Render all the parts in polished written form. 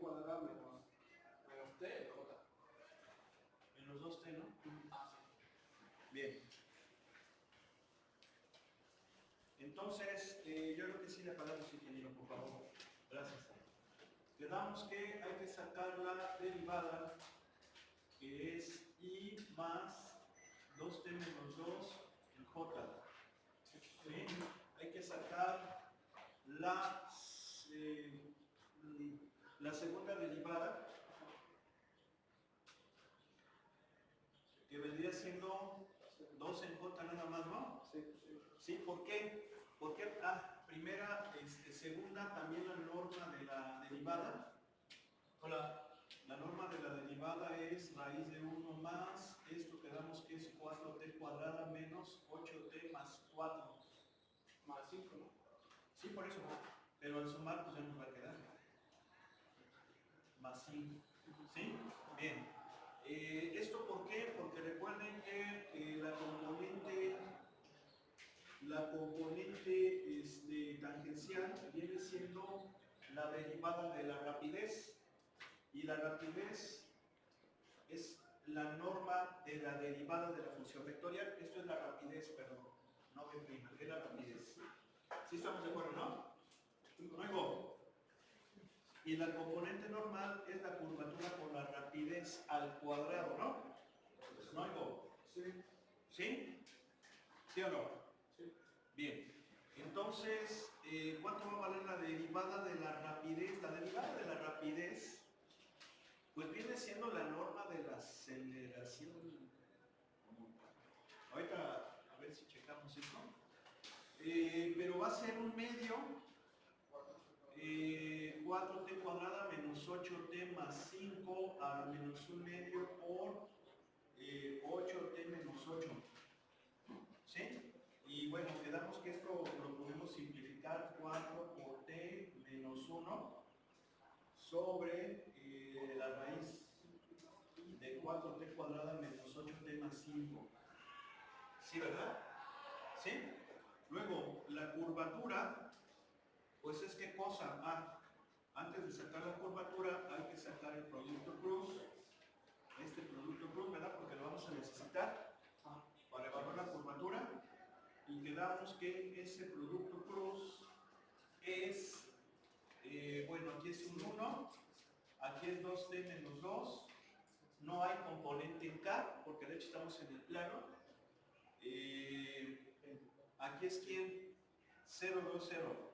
cuadrada menos t, j. Menos 2t, ¿no? Ah, sí. Bien. Entonces, yo creo que sí le pagamos, ingeniero, por favor. Gracias. Quedamos que hay que sacar la derivada, que es i más 2t menos 2 en j. ¿Sí? Hay que sacar la segunda derivada, que vendría siendo 2 en j nada más, ¿no? Sí, sí. ¿Sí? ¿Por qué? Porque primera, segunda, también la norma de la derivada. Hola. La norma de la derivada es raíz de 1 más, esto quedamos que es 4t cuadrada menos 8t más 4. Más 5, ¿no? Sí, por eso. Pero al sumar, pues ya nos va a quedar. Más 5. ¿Sí? Bien. ¿Esto por qué? Porque recuerden que la componente tangencial viene siendo la derivada de la rapidez. Y la rapidez es la norma de la derivada de la función vectorial. Esto es la rapidez, perdón. No B', es la rapidez. ¿Sí estamos de acuerdo, no? Luego, y la componente normal es la curvatura por la rapidez al cuadrado, ¿no? ¿No oigo? Sí. ¿Sí? ¿Sí o no? Sí. Bien. Entonces, ¿cuánto va a valer la derivada de la rapidez? La derivada de la rapidez, pues viene siendo la norma de la aceleración. Ahorita, a ver si checamos esto. Pero va a ser un medio, 4t cuadrada menos 8t más 5 a menos un medio por 8t menos 8. ¿Sí? Y bueno, quedamos que esto lo podemos simplificar 4 por t menos 1 sobre la raíz de 4t cuadrada menos 8t más 5. ¿Sí, verdad? ¿Sí? Luego, la curvatura, pues es qué cosa. Antes de sacar la curvatura hay que sacar el producto cruz. Este producto cruz, ¿verdad? Porque lo vamos a necesitar para evaluar la curvatura. Y quedamos que ese producto cruz es, bueno, aquí es un 1, aquí es 2t menos 2. No hay componente en K, porque de hecho estamos en el plano. Aquí es ¿quién? 0, 2, 0.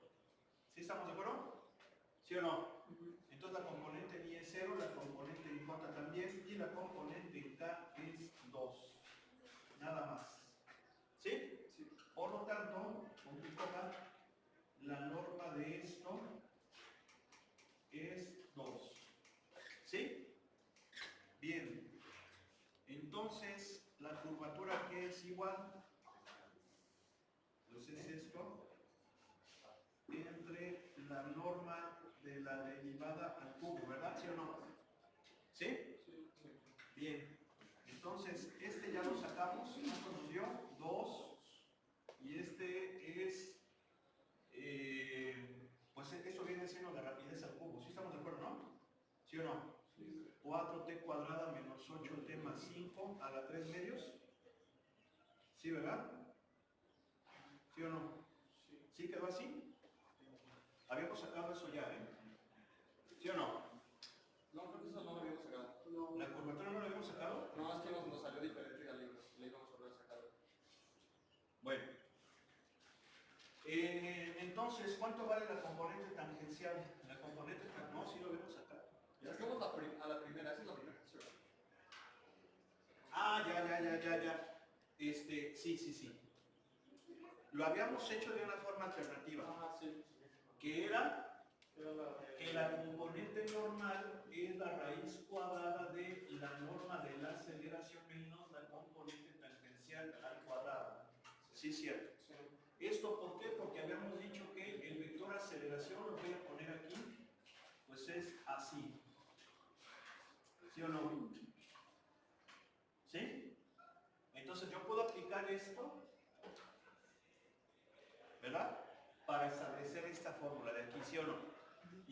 ¿Sí estamos de acuerdo? ¿Sí o no? Entonces la componente en I es 0, la componente en J también, y la componente en K es 2. Nada más. ¿Sí? Sí. Por lo tanto, punto y coma, la norma de esto es 2. ¿Sí? Bien. Entonces, la curvatura que es igual, pues es esto, entre la norma de la derivada al cubo, ¿verdad? ¿Sí o no? ¿Sí? Sí. Bien. Entonces, este ya lo sacamos. ¿Cuánto nos dio? 2. Y este es, pues esto viene siendo la rapidez al cubo. ¿Sí estamos de acuerdo, no? ¿Sí o no? Sí. 4t cuadrada menos 8t más 5 a la 3 medios. ¿Sí, verdad? ¿Sí o no? Sí. ¿Sí quedó así? Habíamos sacado eso ya, ¿eh? ¿Sí o no? No, creo que eso no lo habíamos sacado. No. ¿La curvatura no la habíamos sacado? No, es que nos salió diferente y ya le íbamos a volver a sacar. Bueno. Entonces, ¿cuánto vale la componente tangencial? La componente tangencial, no, sí lo habíamos sacado. Ya sacamos a la primera, esa es la primera. Sí. Ya. Sí. Lo habíamos hecho de una forma alternativa. Sí. Que era que la componente normal es la raíz cuadrada de la norma de la aceleración menos la componente tangencial al cuadrado. Sí, cierto. Sí. ¿Esto por qué? Porque habíamos dicho que el vector aceleración, lo voy a poner aquí, pues es así. ¿Sí o no? ¿Sí? Entonces yo puedo aplicar esto, ¿verdad? Para establecer esta fórmula de aquí, ¿sí o no?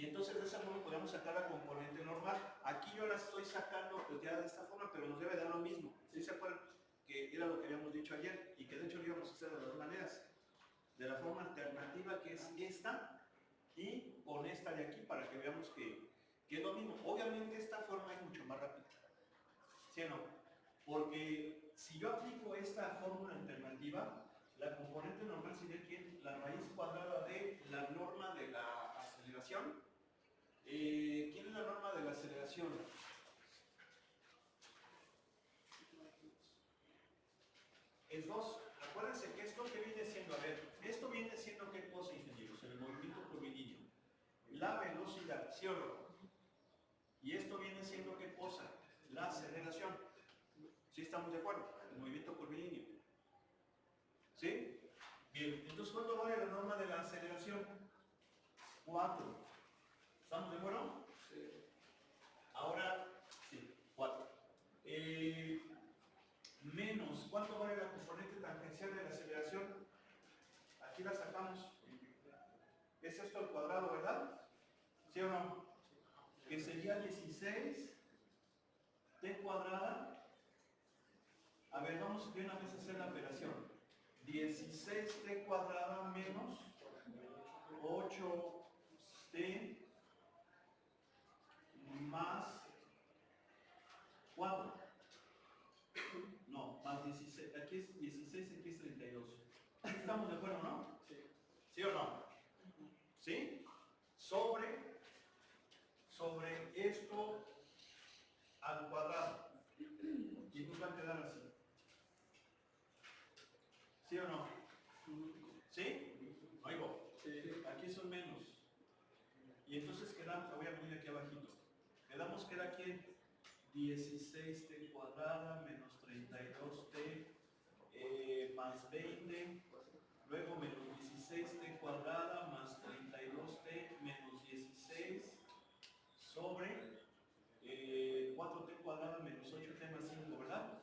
Y entonces de esa forma podemos sacar la componente normal. Aquí yo la estoy sacando pues ya de esta forma, pero nos debe dar lo mismo. ¿Sí se acuerdan? Que era lo que habíamos dicho ayer y que de hecho lo íbamos a hacer de las dos maneras. De la forma alternativa que es esta y con esta de aquí para que veamos que es lo mismo. Obviamente esta forma es mucho más rápida. ¿Sí o no? Porque si yo aplico esta fórmula alternativa, la componente normal sería que la raíz cuadrada de la norma de la aceleración. ¿Quién es la norma de la aceleración? Es 2. Acuérdense que esto que viene siendo, a ver, esto viene siendo qué cosa, ingenieros, el movimiento curvilíneo. La velocidad, ¿sí o no? Y esto viene siendo qué cosa, la aceleración. ¿Sí estamos de acuerdo? El movimiento curvilíneo. ¿Sí? Bien, entonces ¿cuánto vale la norma de la aceleración? 4. ¿Estamos de acuerdo? Sí. Ahora, sí, 4. Menos, ¿cuánto vale la componente tangencial de la aceleración? Aquí la sacamos. Es esto al cuadrado, ¿verdad? ¿Sí o no? Que sería 16 t cuadrada. A ver, vamos de una vez a hacer la operación. 16t cuadrada menos 8t más 4. No, más 16. Aquí es 16, aquí es 32. ¿Estamos de acuerdo, no? Sí. ¿Sí o no? ¿Sí? Sobre esto al cuadrado. Y nos va a quedar así. ¿Sí o no? ¿Sí? Oigo. Sí. Aquí son menos. Y entonces quedamos, voy a poner aquí abajito. Quedamos que era aquí 16t cuadrada menos 32t más 20. Luego menos 16t cuadrada más 32t menos 16 sobre 4t cuadrada menos 8t más 5, ¿verdad?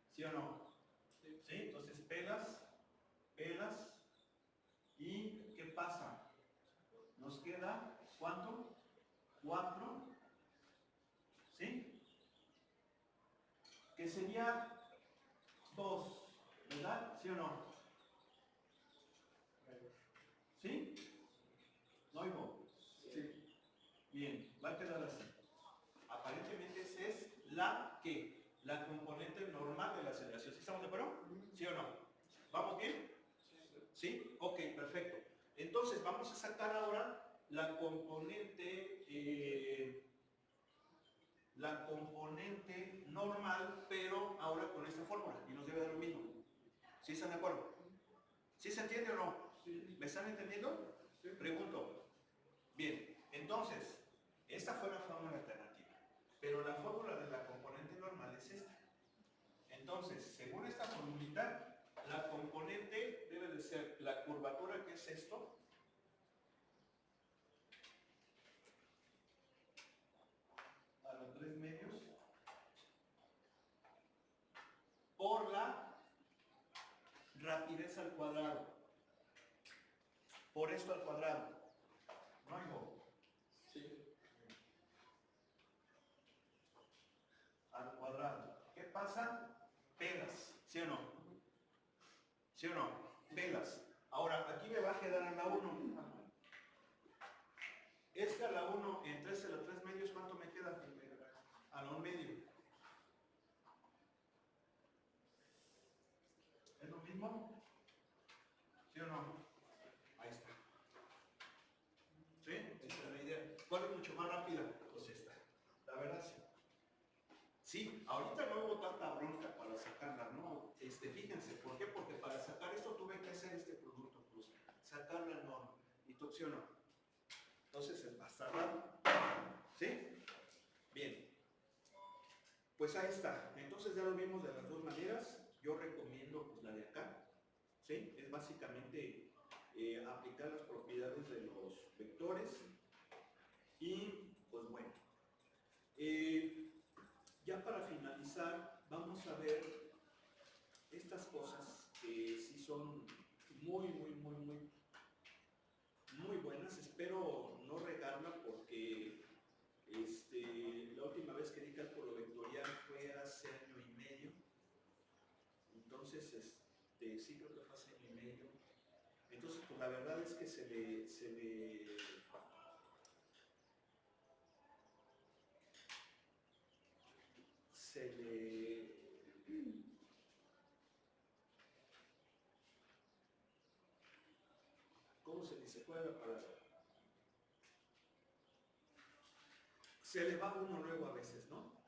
¿Sí o no? Sí. ¿Sí? Entonces pelas. ¿Y qué pasa? Nos queda, ¿cuánto? 4. ¿Sí? Que sería 2, ¿verdad? ¿Sí o no? ¿Sí? ¿No oigo? Sí. Bien, va a quedar así. Aparentemente esa es la que, la componente normal de la aceleración. ¿Sí estamos de acuerdo? ¿Sí o no? ¿Vamos bien? ¿Sí? Ok, perfecto. Entonces vamos a sacar ahora la componente normal, pero ahora con esta fórmula y nos debe dar lo mismo. ¿Sí están de acuerdo? ¿Sí se entiende o no? Sí. ¿Me están entendiendo? Sí. Pregunto. Bien, entonces, esta fue la fórmula alternativa, pero la fórmula de la componente normal es esta. Entonces, según esta formulita, la componente debe de ser la curvatura, que es esto, a los 3 medios, por la rapidez al cuadrado, por esto al cuadrado. ¿No oigo? Sí. Al cuadrado. ¿Qué pasa? Pelas, ¿sí o no? ¿Sí o no? Pelas. Ahora, aquí me va a quedar a la 1. Esta a la 1, en 3 a la 3 medios, ¿cuánto me queda? A la 1 medio. ¿Es lo mismo? ¿Sí o no? Ahí está. ¿Sí? Esa es la idea. ¿Cuál es mucho más rápida? Pues esta. La verdad sí. Sí, ahorita no hubo tanta bronca para sacarla, ¿no? Fíjense, ¿por qué? Porque para sacar esto tuve que hacer este producto plus, sacar la norma. ¿Y tú sí o no? Entonces es bastante raro. ¿Sí? Bien. Pues ahí está. Entonces ya lo vimos de las dos maneras. Yo recomiendo pues, la de acá. ¿Sí? Es básicamente aplicar las propiedades de los vectores. Y pues bueno. Ya para finalizar, vamos a ver estas cosas que sí son muy buenas. Espero no regarla porque la verdad es que ¿cómo se dice? ¿Cuál es la palabra? Se le va a uno luego a veces, ¿no?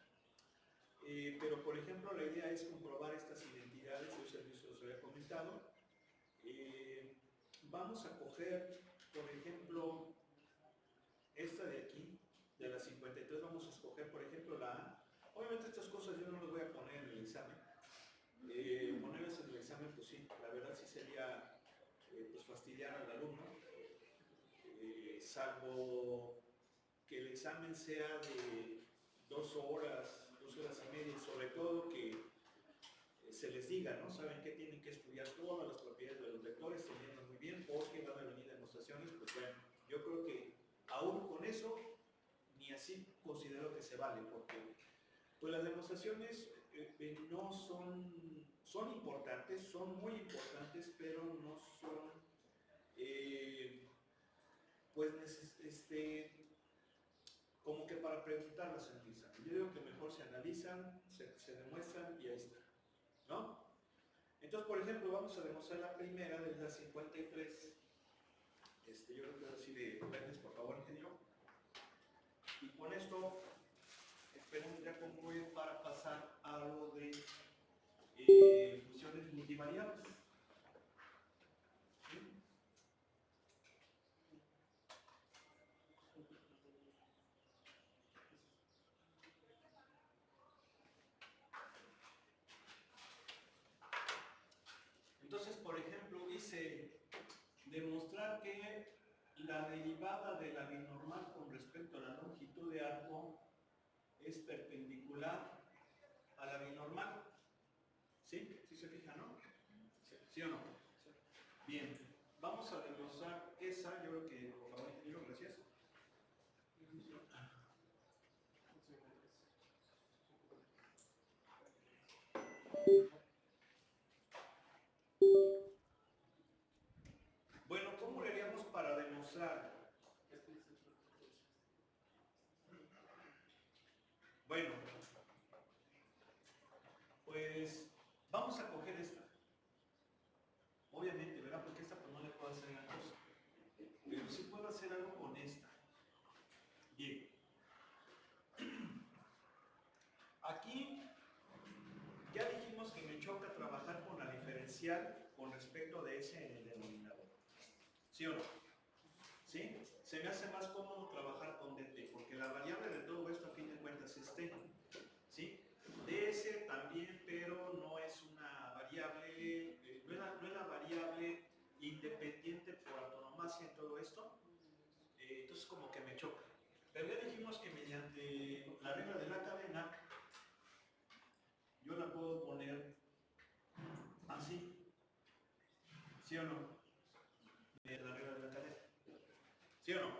Pero por ejemplo la idea es comprobar estas identidades, yo se los había comentado. Vamos a coger, por ejemplo, esta de aquí, de la 53, vamos a escoger, por ejemplo, la A. Obviamente estas cosas yo no las voy a poner en el examen. Ponerlas en el examen, pues sí, la verdad sí sería pues fastidiar al alumno, salvo que el examen sea de 2 horas, 2 horas y media, y sobre todo que se les diga, ¿no? Saben que tienen que estudiar todas las propiedades de los vectores, se entiendan muy bien, porque van a venir demostraciones, pues bueno, yo creo que aún con eso, ni así considero que se vale, porque pues las demostraciones no son importantes, son muy importantes, pero no son, pues, como que para preguntarlas en el examen. Yo digo que mejor se analizan, se demuestran y ahí está, ¿no? Entonces, por ejemplo, vamos a demostrar la primera de la 53. Yo creo que así de verdes, por favor, ingeniero. Y con esto esperemos ya concluir para pasar a lo de funciones multivariables. ¿Sí? Entonces, por ejemplo, dice demostrar que la derivada de la binormal con respecto a la longitud de arco es perpendicular a la binormal. ¿Sí? ¿Sí se fija, no? ¿Sí o no? Bien, vamos a demostrar esa, yo creo que, por favor, ingeniero, gracias. Bueno, ¿cómo le haríamos para demostrar? Bueno, pues vamos a coger esta. Obviamente, ¿verdad? Porque esta pues no le puedo hacer gran cosa. Pero sí puedo hacer algo con esta. Bien. Aquí ya dijimos que me choca trabajar con la diferencial con respecto de S en el denominador. ¿Sí o no? ¿Sí? Se me hace más cómodo trabajar con DT, porque la variable de todo esto a fin de cuentas es T. ¿Sí? DS también, pero no es una variable, no es la variable independiente por antonomasia en todo esto. Entonces como que me choca. Pero ya dijimos que mediante la regla de la cadena, yo la puedo poner así. ¿Sí o no? Mediante la regla de la cadena. ¿Sí o no?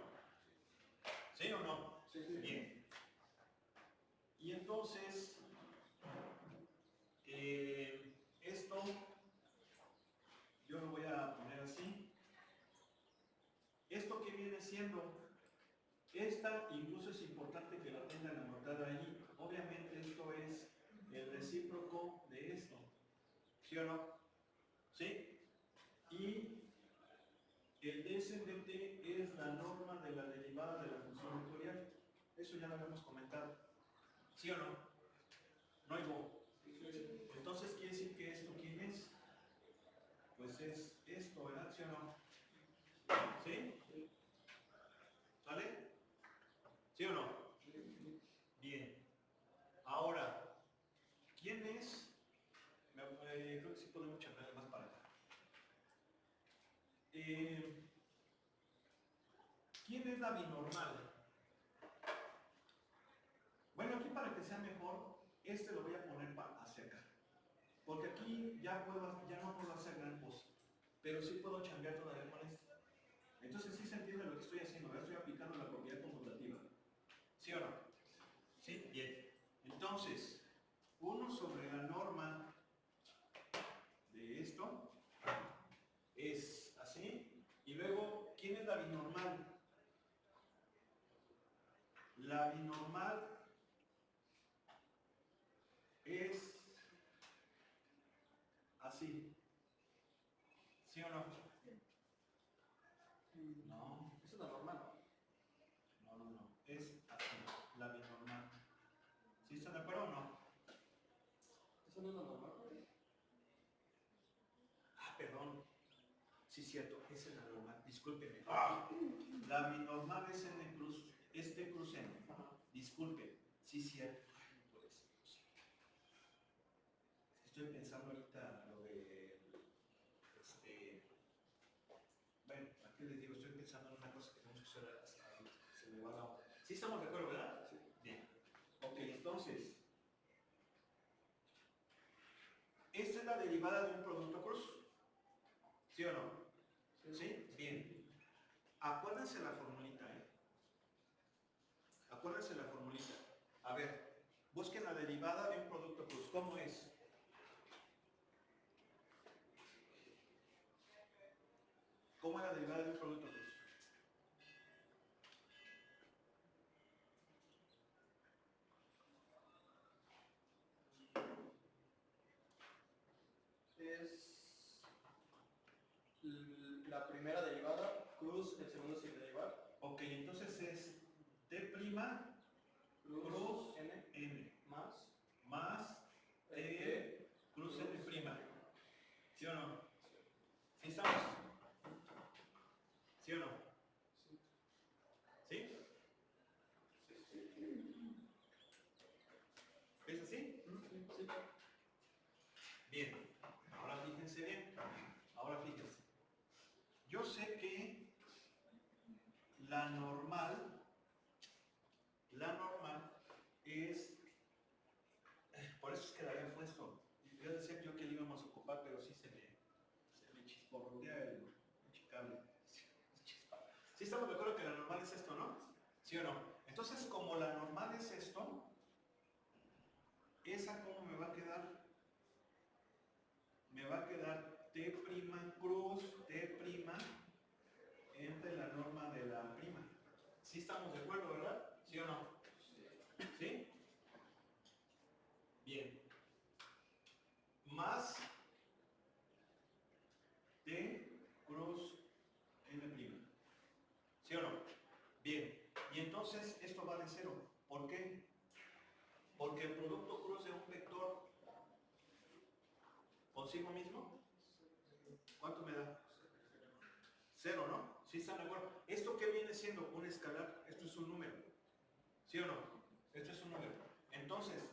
¿Sí o no? Sí. Bien. Y entonces, esto yo lo voy a poner así. ¿Esto qué viene siendo? Esta incluso es importante que la tengan anotada ahí. Obviamente esto es el recíproco de esto. ¿Sí o no? ¿Sí? Y el descendente es la norma de la derivada de la función vectorial. Eso ya lo habíamos comentado. ¿Sí o no? No hay go. Entonces quiere decir que esto, ¿quién es? Pues es esto, ¿verdad? ¿Sí o no? ¿Sí? ¿Sale? ¿Sí o no? Bien. Ahora, ¿quién es? Creo que sí podemos charlar más para acá. ¿Quién es la binormal? Bueno, aquí para que sea mejor, lo voy a poner hacia acá. Porque aquí ya no puedo hacer gran cosa. Pero sí puedo chambear todavía con esto. Entonces sí se entiende lo que estoy haciendo. Ahora estoy aplicando la propiedad conmutativa. ¿Sí o no? ¿Sí? Bien. Entonces, 1 sobre la norma de esto es así. Y La binormal es así. ¿Sí o no? No. Esa es la normal. No. Es así, la binormal. ¿Sí están de acuerdo o no? Esa no es la normal. Ah, perdón. Sí, cierto, esa es la normal. Discúlpeme. La binormal es n cruz, este cruz n. Disculpe. Sí, cierto. Ay, no puede ser posible. Estoy pensando ahorita lo de bueno, aquí les digo, estoy pensando en una cosa que tenemos que hacer hasta ahorita. Se me va la onda. ¿Sí estamos de acuerdo, verdad? Sí. Bien. Ok, entonces, esta es la derivada de un producto cruz. ¿Sí o no? ¿Sí? Bien. Acuérdense la formulita, ¿eh? Acuérdense la formulita. A ver, busquen la derivada de un producto cruz. ¿Cómo es? ¿Cómo es la derivada de un producto cruz? Es la primera derivada, cruz, el segundo sin derivar. Ok, entonces es T' cruz n más T cruz n'. ¿Sí o no? ¿Sí estamos? ¿Sí o no? ¿Sí? ¿Es así? Sí. Bien. Ahora fíjense bien. Ahora fíjense. Yo sé que la normal es, por eso es que la había puesto. Yo decía yo que le íbamos a ocupar, pero sí se me chisporrotea el cable. Sí estamos de acuerdo que la normal es esto, ¿no? ¿Sí o no? Entonces, como la normal es esto, ¿esa cómo me va a quedar? Me va a quedar T' cruz T' entre la norma de la prima. ¿Sí estamos de acuerdo, verdad? ¿Sí o no? ¿Sí? Bien. Más T cruz n'. ¿Sí o no? Bien. Y entonces esto vale 0. ¿Por qué? Porque el producto cruz de un vector consigo mismo, ¿cuánto me da? 0, ¿no? ¿Sí están de acuerdo? ¿Esto qué viene siendo? Un escalar. Esto es un número. ¿Sí o no? Esto es un número. Entonces,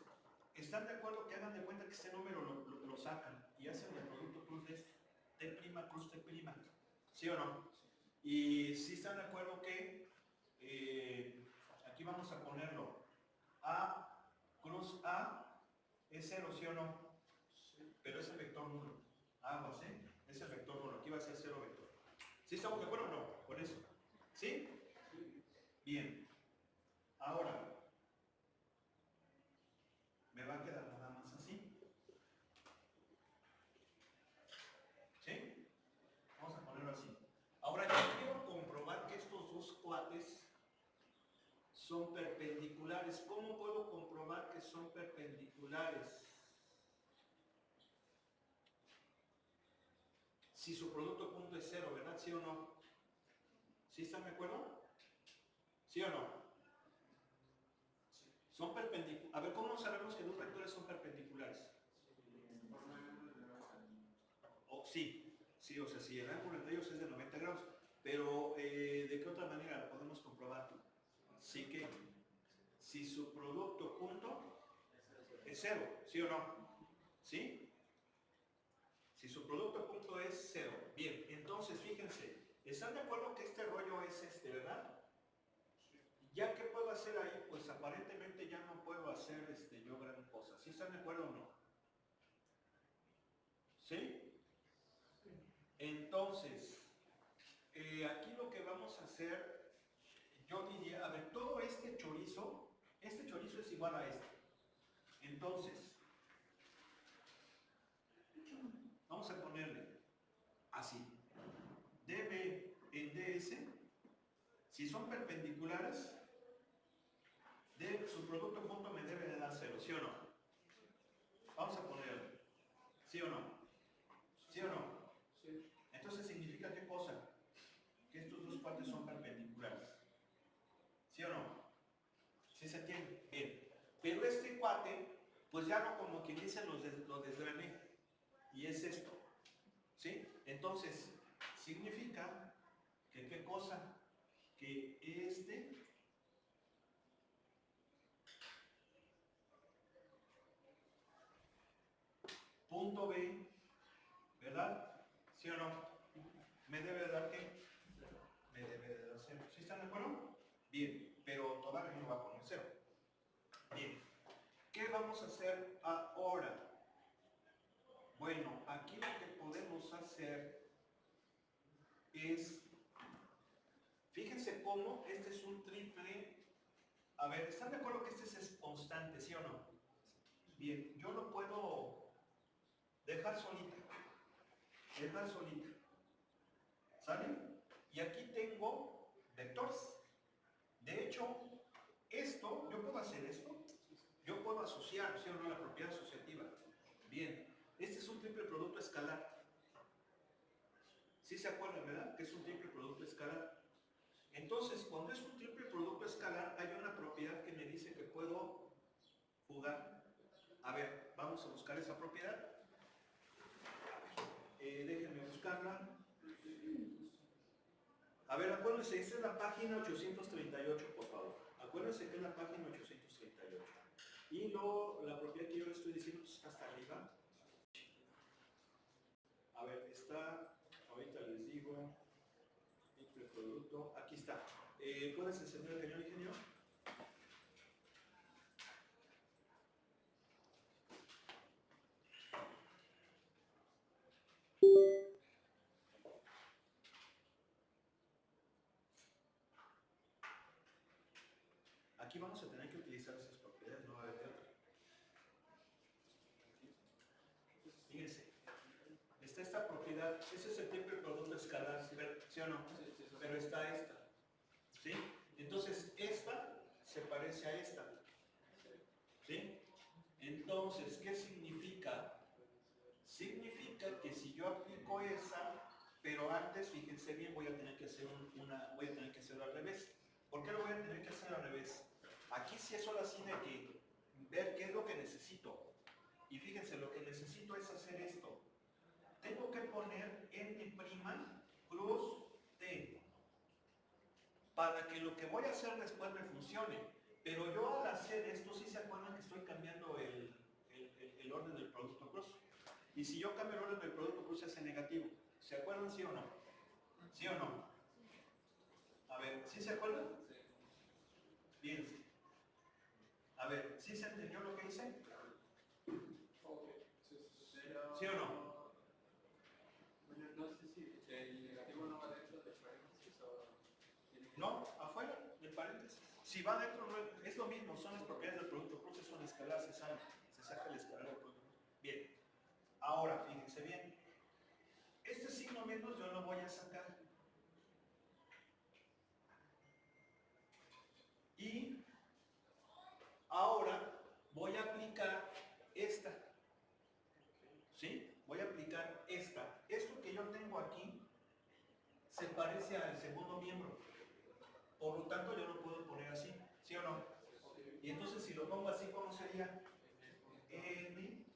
¿están de acuerdo que hagan de cuenta que este número lo sacan y hacen el producto cruz de este? T' cruz T'. ¿Sí o no? Y si están de acuerdo que aquí vamos a ponerlo A cruz A es 0, ¿sí o no? Pero es el vector nulo. Aguas, ¿eh? Es el vector nulo. Aquí va a ser 0 vector. ¿Sí estamos de acuerdo o no? Con eso. ¿Sí? Bien. Ahora, me va a quedar nada más así. ¿Sí? Vamos a ponerlo así. Ahora yo quiero comprobar que estos dos cuates son perpendiculares. ¿Cómo puedo comprobar que son perpendiculares? Si su producto punto es 0, ¿verdad? ¿Sí o no? ¿Sí están de acuerdo? ¿Sí o no? Son perpendiculares. A ver, ¿cómo sabemos que dos vectores son perpendiculares? Sí, o sea, si el ángulo entre ellos es de 90 grados. Pero, ¿de qué otra manera lo podemos comprobar? Sí que, si su producto punto es 0, ¿sí o no? ¿Sí? Si su producto punto es 0. Bien, entonces fíjense, ¿están de acuerdo que este rollo es verdad? ¿Ya qué puedo hacer ahí? Pues aparentemente ya no puedo hacer yo gran cosa. ¿Sí están de acuerdo o no? ¿Sí? Entonces, aquí lo que vamos a hacer, yo diría, a ver, todo este chorizo es igual a este. Entonces, vamos a ponerle así. DB en DS, si son perpendiculares, producto junto me debe de dar 0, ¿sí o no? Vamos a ponerlo. ¿Sí o no? ¿Sí o no? Sí. Entonces significa qué cosa? Que estos dos cuates son perpendiculares. ¿Sí o no? ¿Sí se entiende? Bien. Pero este cuate, pues ya no, como quien dice, lo desgrané. Y es esto. ¿Sí? Entonces, significa que qué cosa? Que este punto B, ¿verdad? ¿Sí o no? ¿Me debe de dar qué? Me debe de dar 0. ¿Sí están de acuerdo? Bien, pero todavía no va a poner 0. Bien. ¿Qué vamos a hacer ahora? Bueno, aquí lo que podemos hacer es, fíjense cómo este es un triple. A ver, ¿están de acuerdo que este es constante, sí o no? Bien, yo lo puedo dejar solita. ¿Sale? Y aquí tengo vectores. De hecho, esto, yo puedo hacer esto. Yo puedo asociar, ¿sí o no? La propiedad asociativa. Bien, este es un triple producto escalar. ¿Sí se acuerdan, verdad? Que es un triple producto escalar. Entonces, cuando es un triple producto escalar, hay una propiedad que me dice que puedo jugar. A ver, vamos a buscar esa propiedad. Déjenme buscarla. A ver, acuérdense, esta es la página 838, por favor. Acuérdense que es la página 838. Y la propiedad que yo les estoy diciendo está hasta arriba. A ver, está, ahorita les digo, triple producto, aquí está. ¿Puedes encender el cañón, ingeniero? Aquí vamos a tener que utilizar esas propiedades, no va a haber de otra. Fíjense, está esta propiedad, ese es el triple producto escalar, ¿sí o no? Pero está esta, ¿sí? Entonces, esta se parece a esta, ¿sí? Entonces, ¿qué significa? Significa que si yo aplico esa, pero antes, fíjense bien, voy a tener que hacer voy a tener que hacerlo al revés. ¿Por qué lo voy a tener que hacer al revés? Aquí sí es solo así de que ver qué es lo que necesito. Y fíjense, lo que necesito es hacer esto. Tengo que poner n' cruz t para que lo que voy a hacer después me funcione. Pero yo al hacer esto, sí se acuerdan que estoy cambiando el orden del producto cruz. Y si yo cambio el orden del producto cruz se hace negativo. ¿Se acuerdan, sí o no? ¿Sí o no? A ver, ¿sí se acuerdan? Bien. A ver, ¿sí se entendió lo que hice? ¿Sí o no? No sé si el negativo no va dentro del paréntesis o tiene que... No, afuera del paréntesis. Si va dentro, es lo mismo, son las propiedades del producto cruz, son escalar, se saca el escalar del producto cruz. Bien, ahora fíjense bien. Este signo menos yo lo voy a sacar. Y ahora voy a aplicar esta. ¿Sí? Voy a aplicar esta. Esto que yo tengo aquí se parece al segundo miembro. Por lo tanto, yo lo puedo poner así. ¿Sí o no? Y entonces, si lo pongo así, ¿cómo sería? N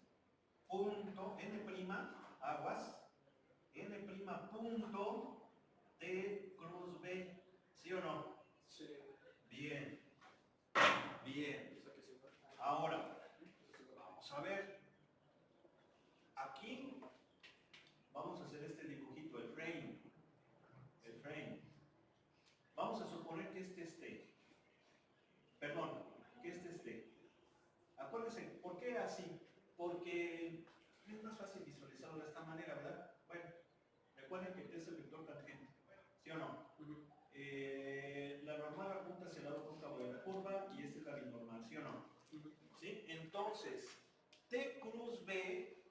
punto, N', aguas, N' punto T cruz B. ¿Sí o no? Sí. Bien. Bien. Ahora, vamos a ver. Aquí vamos a hacer este dibujito, el frame. El frame. Vamos a suponer que este esté. Perdón, que este esté. Acuérdense, ¿por qué así? Porque es más fácil visualizarlo de esta manera, ¿verdad? Bueno, recuerden que este es el vector tangente. ¿Sí o no? La normal apunta hacia el lado cóncavo de la curva y este es la binormal, ¿sí o no? ¿Sí? Entonces, T cruz B,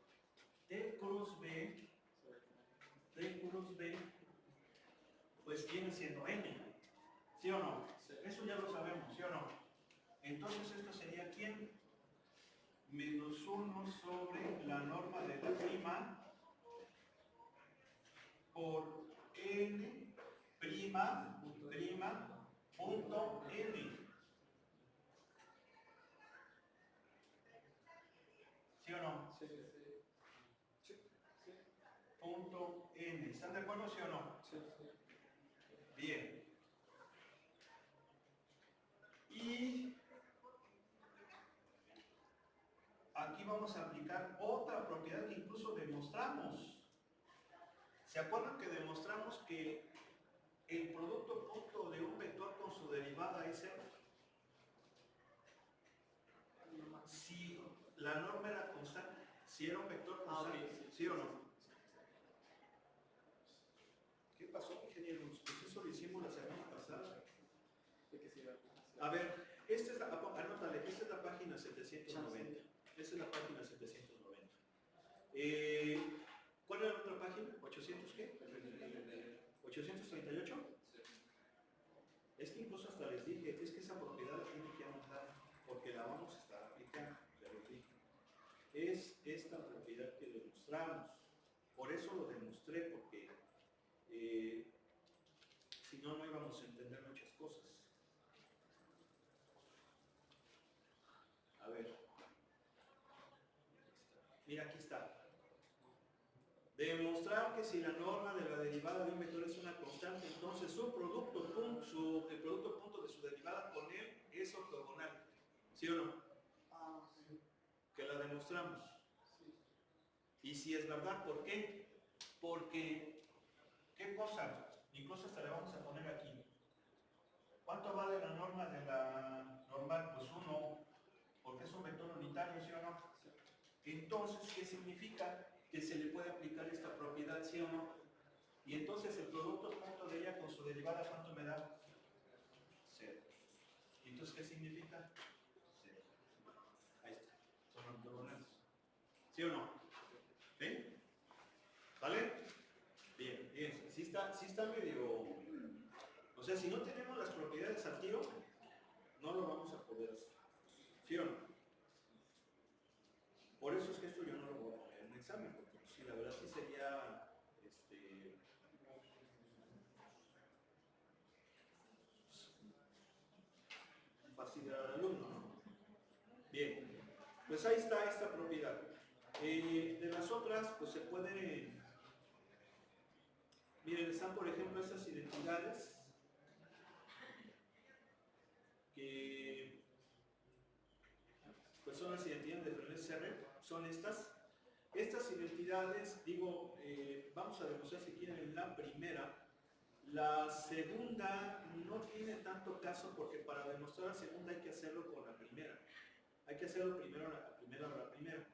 pues viene siendo N, ¿sí o no? Sí. Eso ya lo sabemos, ¿sí o no? Entonces esto sería ¿quién? Menos 1 sobre la norma de la prima por n prima punto n. ¿Sí o no? Sí, sí. Punto n. ¿Están de acuerdo, sí o no? Sí. Bien. Y aquí vamos a aplicar otra propiedad que incluso demostramos. ¿Se acuerdan que demostramos que el producto punto de un vector con su derivada es 0? Si la norma era constante, si era un vector constante, Okay, ¿sí o no? ¿Qué pasó, ingenieros? Pues eso lo hicimos la semana pasada. A ver, anótale, esta es la página 790. Esta es la página 790. ¿Cuál era la otra página? ¿800 qué? ¿838? Es que incluso hasta les dije, es que esa propiedad la tienen que anotar porque la vamos a estar aplicando, ya les dije. Es esta propiedad que demostramos. Por eso lo demostré, porque si no, no íbamos a entender muchas cosas. A ver. Mira, aquí está. Demostrar que si la norma de la derivada de un vector es una constante, entonces el producto punto de su derivada con él es ortogonal. ¿Sí o no? Sí. Que la demostramos. Sí. Y si es verdad, ¿por qué? Porque, ¿qué cosa? Incluso hasta le vamos a poner aquí. ¿Cuánto vale la norma de la normal? Pues 1, porque es un vector unitario, ¿sí o no? Sí. Entonces, ¿qué significa? Que se le puede aplicar esta propiedad, ¿sí o no? Y entonces el producto punto de ella con su derivada, ¿cuánto me da? 0. ¿Y entonces qué significa? 0. Ahí está. Son ortogonales. ¿Sí o no? ¿Sí? ¿Vale? Bien, bien. Sí está medio... O sea, si no tenemos las propiedades al tiro, no lo vamos a poder hacer. ¿Sí o no? Por eso es que esto yo no lo voy a poner en un examen, porque si la verdad sí sería fastidiar al alumno, ¿no? Bien, pues ahí está esta propiedad. De las otras, pues se puede... Miren, están por ejemplo estas identidades que pues son las identidades de Frenet R, son estas. Estas identidades, digo, vamos a demostrar si quieren la primera. La segunda no tiene tanto caso porque para demostrar la segunda hay que hacerlo con la primera. Hay que hacerlo primero la primera.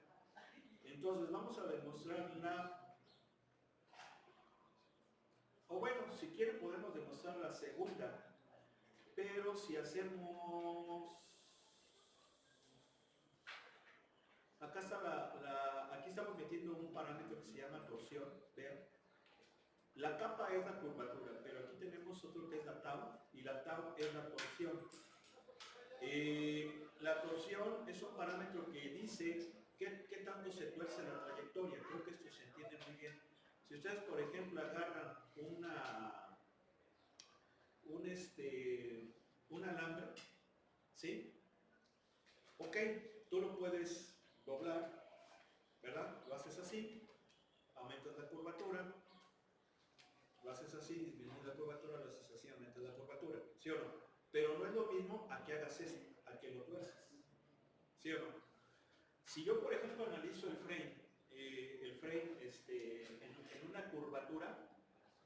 Entonces vamos a demostrar o bueno, si quieren podemos demostrar la segunda, pero si hacemos... Acá está aquí estamos metiendo un parámetro que se llama torsión, vean. La capa es la curvatura, pero aquí tenemos otro que es la tau, y la tau es la torsión. La torsión es un parámetro que dice qué tanto se tuerce la trayectoria. Creo que esto se entiende muy bien. Si ustedes, por ejemplo, agarran un alambre, ¿sí? Ok, tú lo puedes doblar, ¿verdad? Lo haces así, aumentas la curvatura, lo haces así, disminuyes la curvatura, lo haces así, aumentas la curvatura, ¿sí o no? Pero no es lo mismo a que hagas esto, a que lo tuerces, ¿sí o no? Si yo, por ejemplo, analizo el frame en una curvatura,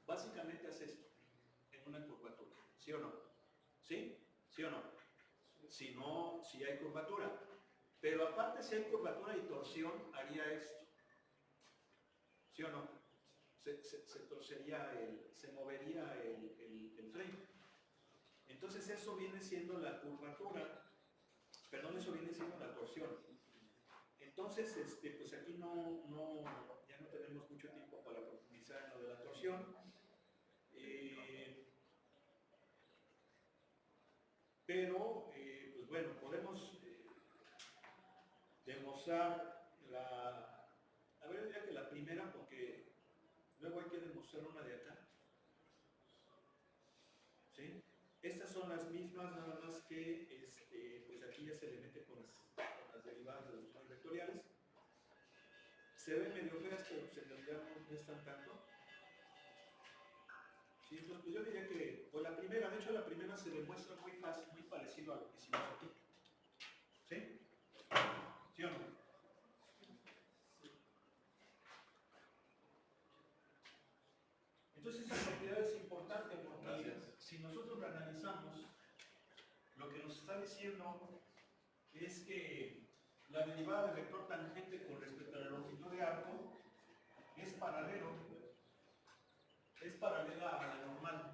básicamente hace esto, en una curvatura, ¿sí o no? ¿Sí? ¿Sí o no? Si no, si hay curvatura. Pero aparte, si hay curvatura y torsión, haría esto. ¿Sí o no? Se torcería, se movería el frame. Entonces eso viene siendo la curvatura, perdón, eso viene siendo la torsión. Entonces, pues aquí ya no tenemos mucho tiempo para profundizar en lo de la torsión. Pero, pues bueno, podemos usar la... A ver, diría que la primera, porque luego hay que demostrar una de acá. ¿Sí? Estas son las mismas, nada más que pues aquí ya se le mete con las derivadas de los funciones vectoriales. Se ven medio feas, pero pues en realidad no están tanto. Sí, entonces pues yo diría que, pues la primera, de hecho la primera se demuestra muy fácil, muy parecido a lo que hicimos aquí. ¿Sí? ¿Sí o no? Entonces esta propiedad es importante porque si nosotros la analizamos, lo que nos está diciendo es que la derivada del vector tangente con respecto a la longitud de arco es paralela a la normal.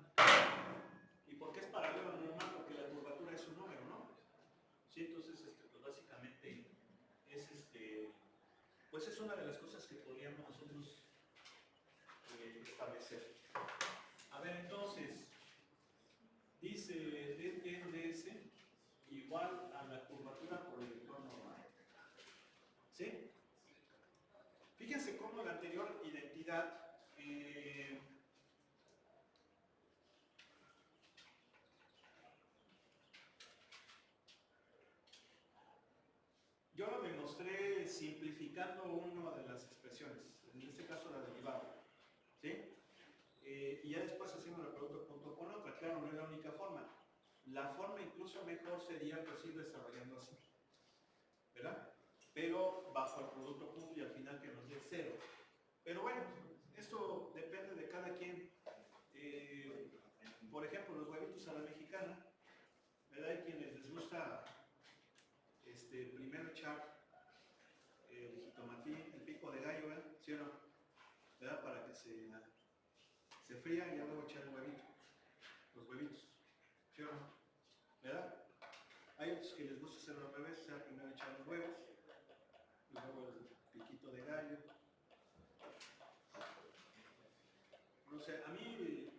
¿Y por qué es paralela a la normal? Porque la curvatura es un número, ¿no? Sí, entonces pues básicamente es pues es una de las cosas que podríamos nosotros establecer. A ver, entonces, dice ds igual a la curvatura por el vector normal. ¿Sí? Fíjense cómo la anterior identidad yo lo demostré simplificando una de las expresiones, en este caso la derivada. ¿Sí? Y ya después hacemos el producto punto con otra. Claro, no es la única forma. La forma incluso mejor sería pues ir desarrollando así, ¿verdad? Pero bajo el producto punto y al final que nos dé 0. Pero bueno, esto depende de cada quien. Por ejemplo, los huevitos a la mexicana, ¿verdad? Hay quienes les gusta primero echar el jitomatín, el pico de gallo, ¿verdad? ¿Sí o no? ¿Verdad? Para que se fría y luego echar el huevito, los huevitos. ¿Sí o no? ¿Verdad? Hay otros que les gusta hacerlo al revés, o sea, primero echar los huevos, y luego el piquito de gallo. No sé, a mí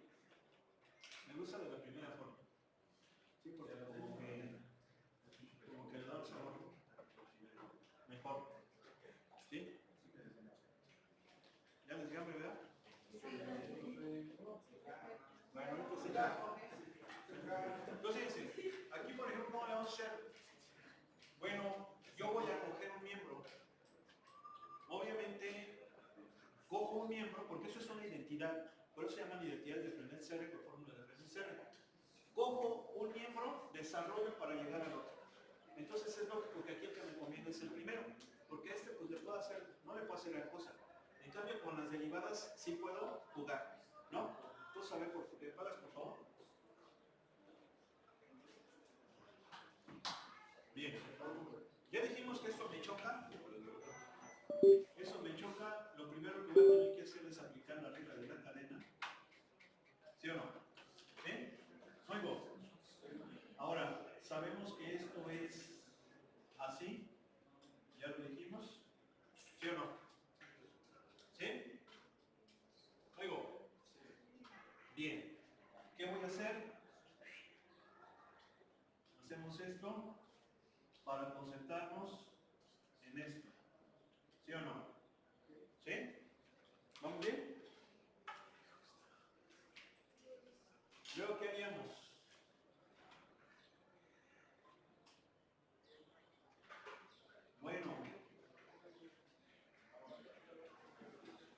me gusta de la primera forma. Sí, porque como que le da un sabor mejor. ¿Sí? ¿Ya les dio hambre, verdad? Bueno, entonces ya. Entonces, aquí por ejemplo, ¿cómo le vamos a hacer? Bueno, yo voy a coger un miembro. Obviamente, cojo un miembro, porque eso es una identidad, por eso se llaman identidades de Frenet-Serre por fórmula de Frenet-Serre. Cojo un miembro, desarrollo para llegar al otro. Entonces es lógico que aquí el que me conviene es el primero, porque pues le puedo hacer, no le puedo hacer gran cosa. En cambio, con las derivadas sí puedo jugar, ¿no? Entonces, a ver, derivadas, por favor. Bien. Ya dijimos que esto me choca. Eso me choca. Lo primero que voy a tener que hacer es aplicar la regla de la cadena. ¿Sí o no? ¿Bien? Oigo. Ahora, sabemos que esto es así. Ya lo dijimos. ¿Sí o no? ¿Sí? Oigo. Bien. ¿Qué voy a hacer? Hacemos esto para concentrarnos en esto. ¿Sí o no? ¿Sí? ¿Vamos bien? Luego, ¿qué haríamos? Bueno,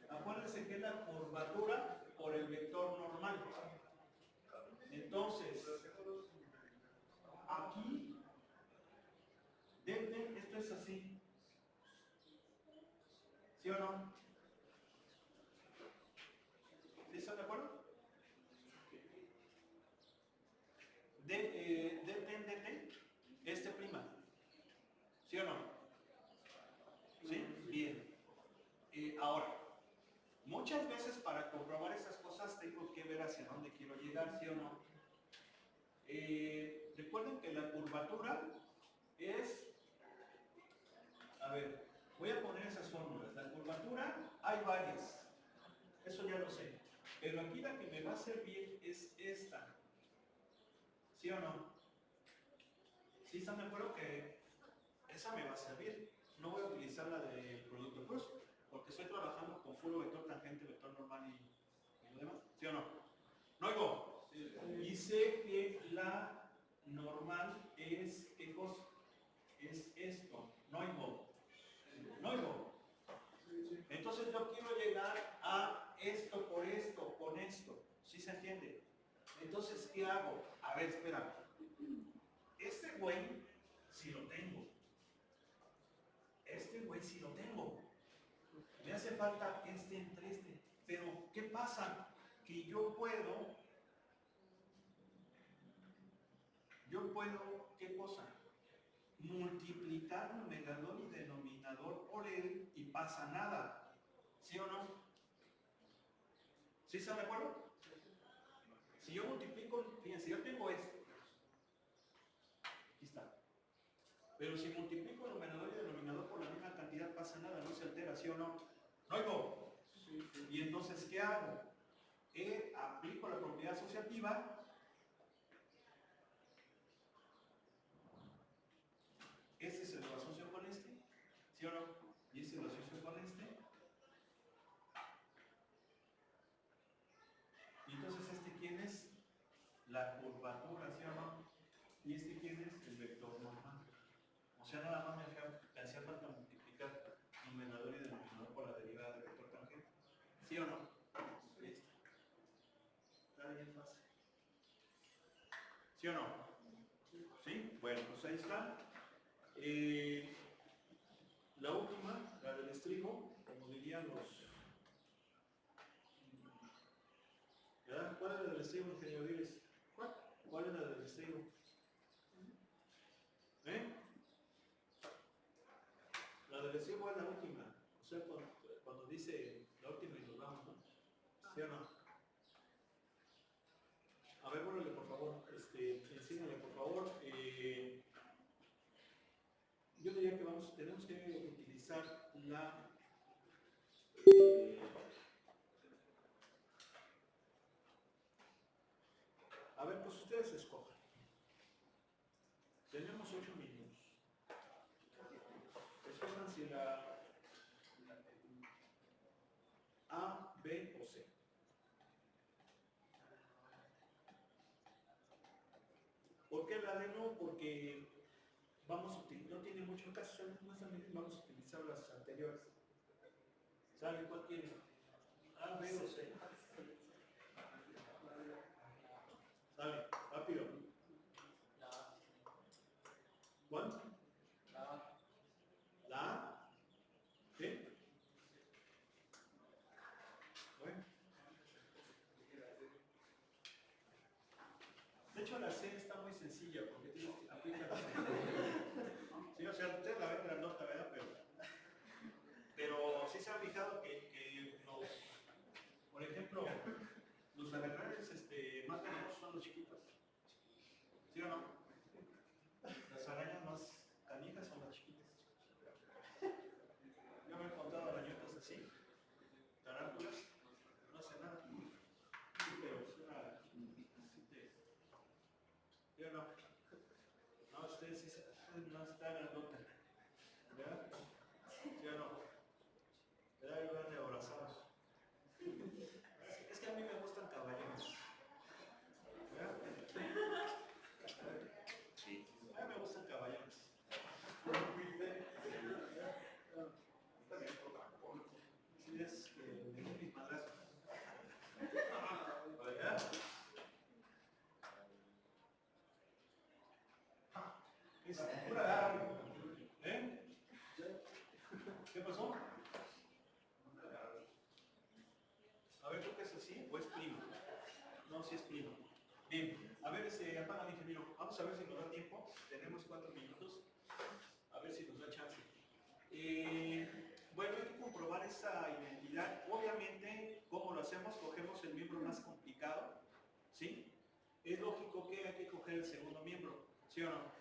acuérdense que es la curvatura por el vector normal. Entonces, aquí, esto es así. ¿Sí o no? ¿Sí están de acuerdo? Dt, prima. ¿Sí o no? ¿Sí? Bien. Ahora, muchas veces para comprobar esas cosas tengo que ver hacia dónde quiero llegar, ¿sí o no? Recuerden que la curvatura es... A ver, voy a poner esas fórmulas. La curvatura, hay varias. Eso ya lo sé. Pero aquí la que me va a servir es esta. ¿Sí o no? ¿Sí están de acuerdo que esa me va a servir? no voy a utilizar la de producto cruz, porque estoy trabajando con puro vector tangente, vector normal y lo demás. ¿Sí o no? ¿No oigo? Y sé que la normal es, ¿qué cosa? Es esto. ¿No oigo? ¿No oigo? Entonces yo quiero llegar a esto por esto, con esto. ¿Sí se entiende? Entonces, ¿qué hago? A ver, espera. Este güey, si lo tengo. Este güey, si lo tengo. Me hace falta este entre este. Pero, ¿qué pasa? Que yo puedo, ¿qué cosa? Multiplicar numerador y denominador por él y pasa nada. ¿Sí o no? ¿Sí están de acuerdo? Si yo multiplico, fíjense, yo tengo esto. Aquí está. Pero si multiplico numerador y denominador por la misma cantidad, pasa nada, no se altera, ¿sí o no? ¿No oigo? Y entonces, ¿qué hago? Aplico la propiedad asociativa. Este se lo asocio con este, ¿sí o no? Y este lo asocio con este. Y entonces, ¿este quién es? La curvatura, ¿sí o no? Y este quién es? El vector normal. O sea, nada más me hacía falta multiplicar numerador y denominador por la derivada del vector tangente. ¿Sí o no? Listo. Está bien fácil. ¿Sí o no? ¿Sí? Bueno, pues ahí está. La última, la del estribo, como dirían los... ¿verdad? ¿Cuál es la del estribo, ingeniero Diles? ¿Cuál es la del estribo? ¿Eh? La del estribo es la última. O sea, cuando dice la última y nos vamos, ¿no? ¿Sí o no? A ver, vuélvele por favor. Enséñale por favor. Yo diría que tenemos que utilizar la... a ver, pues ustedes escojan. Tenemos 8 minutos. Escojan si la A, B o C. ¿Por qué la D no? Porque no tiene mucho caso, vamos a utilizar las anteriores. ¿Saben cuál quiere? A, B o C. ¿Saben? Rápido. ¿Cuál? La A. ¿Sí? Bueno. De hecho, la C está muy sencilla porque tienes que aplicar la C. Sí, o sea, ustedes la ven grandota, ¿verdad? Pero sí se han fijado que por ejemplo, los arreglares más grandes son los chiquitos. ¿Sí o no? Las arañas más canijas son las chiquitas. Yo me he encontrado arañotas así, tarántulas, no hace nada. Sí, pero es una... ¿Sí o no? No, ustedes sí no está grandota. ¿Verdad? ¿Sí o no? ¿Verdad? Yo van de abrazados. Es que a mí me gustan caballeros. ¿Verdad? Sí, a mí me gustan caballeros. Sí, es que me doy mis madrazos. ¿Verdad? Es pura... ¿Eh? ¿Qué pasó? A ver, creo que es así o es primo. No, sí es primo. Bien, a ver, apaga el ingeniero. Vamos a ver si nos da tiempo. Tenemos 4 minutos. A ver si nos da chance. Bueno, hay que comprobar esa identidad. Obviamente, ¿cómo lo hacemos? Cogemos el miembro más complicado. ¿Sí? Es lógico que hay que coger el segundo miembro. ¿Sí o no?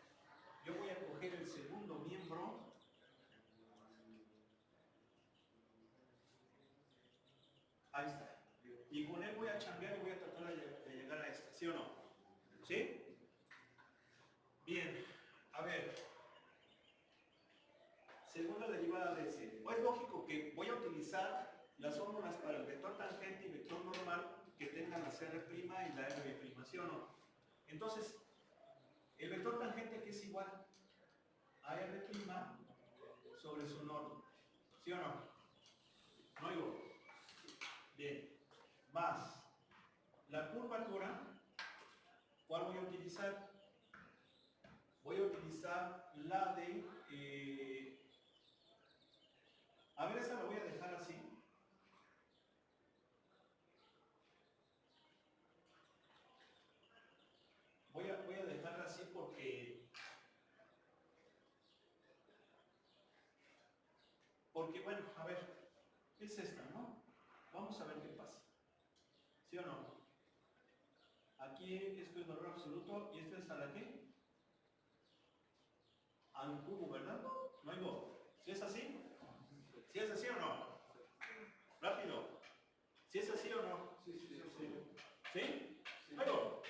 Yo voy a coger el segundo miembro. Ahí está. Y con él voy a chambear y voy a tratar de llegar a esta, ¿sí o no? ¿Sí? Bien, a ver. Segunda utilizar las fórmulas para el vector tangente y vector normal que tengan la CR' y la R', ¿sí o no? Entonces, el vector tangente que es igual a R' sobre su norma, ¿sí o no? ¿No oigo? Bien. Más la curvatura, ¿cuál voy a utilizar? Voy a utilizar la de... a ver, esa la voy a dejar así. Voy a dejarla así porque bueno, a ver, es esta, ¿no? Vamos a ver qué pasa. ¿Sí o no? Aquí esto es valor absoluto y esto es a la qué? Al cubo, ¿verdad? ¿No oigo? ¿Sí es así? ¿Sí es así o no? Rápido. ¿Sí es así o no? Sí, sí, sí. ¿Sí? ¿Oigo?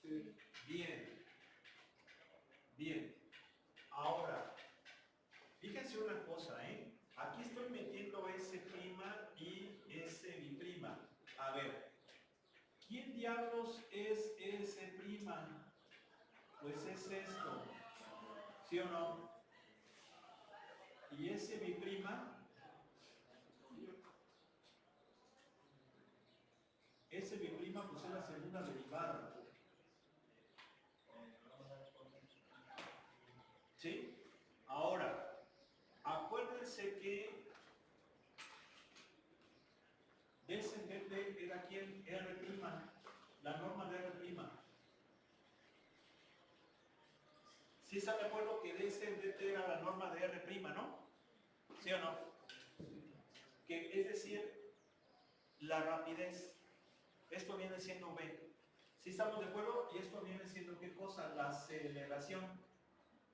Sí. Bien. Bien. Ahora, fíjense una cosa, ¿eh? Aquí estoy metiendo S' y S'. A ver, ¿quién diablos es S'? Pues es esto, ¿sí o no? Y S', S', pues es la segunda derivada. ¿Sí? Ahora, acuérdense que descendente era ¿quién? R', la norma de R'. ¿Sí están de acuerdo que descendente era la norma de R', no? ¿Sí o no? Que es decir, la rapidez. Esto viene siendo V. ¿Sí estamos de acuerdo? Y esto viene siendo ¿qué cosa? La aceleración.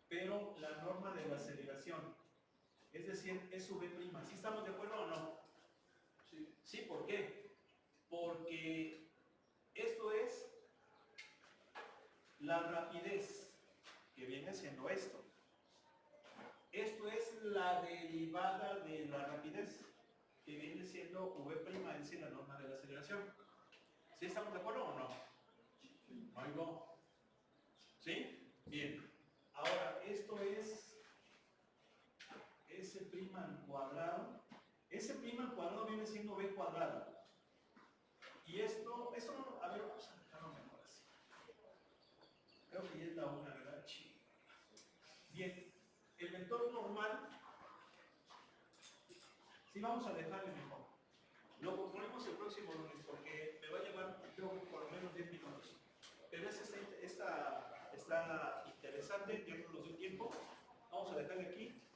Pero la norma de la aceleración. Es decir, es su V'. ¿Sí estamos de acuerdo o no? Sí. Sí, ¿por qué? Porque esto es la rapidez, que viene siendo esto. Esto es la derivada de la rapidez, que viene siendo V', es decir, la norma de la aceleración. ¿Sí estamos de acuerdo o no? No oigo. ¿Sí? Bien. Ahora, esto es S' al cuadrado. S' al cuadrado viene siendo V cuadrado. Y esto no, a ver, vamos a dejarlo mejor así. Creo que ya es la una, ¿verdad? Bien, el vector normal, sí vamos a dejarle mejor. Lo concluimos el próximo lunes porque me va a llevar, creo que por lo menos 10 minutos. Pero está interesante, ya no nos dio tiempo. Vamos a dejarle aquí.